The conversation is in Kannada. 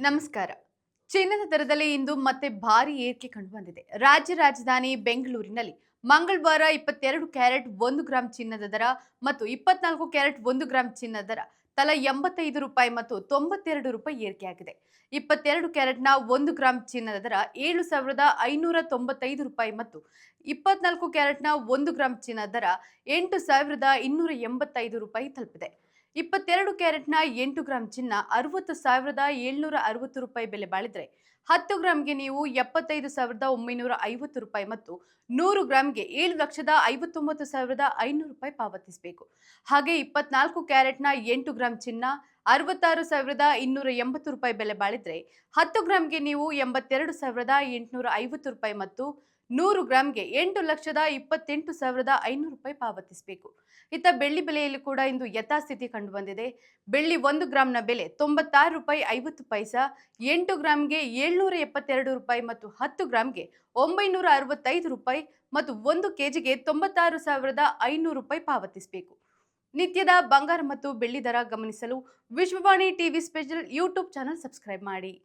ನಮಸ್ಕಾರ. ಚಿನ್ನದ ದರದಲ್ಲಿ ಇಂದು ಮತ್ತೆ ಭಾರಿ ಏರಿಕೆ ಕಂಡುಬಂದಿದೆ. ರಾಜ್ಯ ರಾಜಧಾನಿ ಬೆಂಗಳೂರಿನಲ್ಲಿ ಮಂಗಳವಾರ 22 ಕ್ಯಾರೆಟ್ 1 ಗ್ರಾಂ ಚಿನ್ನದ ದರ ಮತ್ತು 24 ಕ್ಯಾರೆಟ್ 1 ಗ್ರಾಂ ಚಿನ್ನದ ದರ ತಲಾ ₹85 ಮತ್ತು ₹92 ಏರಿಕೆಯಾಗಿದೆ. 22 ಕ್ಯಾರೆಟ್ನ 1 ಗ್ರಾಂ ಚಿನ್ನದ ದರ ₹7,595 ಮತ್ತು 24 ಕ್ಯಾರೆಟ್ನ 1 ಗ್ರಾಂ ಚಿನ್ನದ ದರ ₹8,285 ತಲುಪಿದೆ. 22 ಕ್ಯಾರೆಟ್ನ 8 ಗ್ರಾಂ ಚಿನ್ನ ₹60,760 ಬೆಲೆ ಬಾಳಿದ್ರೆ 10 ಗ್ರಾಂಗೆ ನೀವು ₹75,950 ಮತ್ತು 100 ಗ್ರಾಂಗೆ ₹7,59,500 ಪಾವತಿಸಬೇಕು. ಹಾಗೆ 24 ಕ್ಯಾರೆಟ್ನ 8 ಗ್ರಾಂ ಚಿನ್ನ ₹66,280 ಬೆಲೆ ಬಾಳಿದ್ರೆ 10 ಗ್ರಾಂಗೆ ನೀವು ₹82,850 ಮತ್ತು 100 ಗ್ರಾಂಗೆ ₹8,28,500 ಪಾವತಿಸಬೇಕು. ಇತ್ತ ಬೆಳ್ಳಿ ಬೆಲೆಯಲ್ಲಿ ಕೂಡ ಇಂದು ಯಥಾಸ್ಥಿತಿ ಕಂಡುಬಂದಿದೆ. ಬೆಳ್ಳಿ 1 ಗ್ರಾಂನ ಬೆಲೆ ₹96.50, 8 ಗ್ರಾಂಗೆ ₹772 ಮತ್ತು 10 ಗ್ರಾಂಗೆ ₹965 ಮತ್ತು 1 ಕೆಜಿಗೆ ₹96,500 ಪಾವತಿಸಬೇಕು. ನಿತ್ಯದ ಬಂಗಾರ ಮತ್ತು ಬೆಳ್ಳಿ ದರ ಗಮನಿಸಲು Vishwavani TV special YouTube channel subscribe ಮಾಡಿ.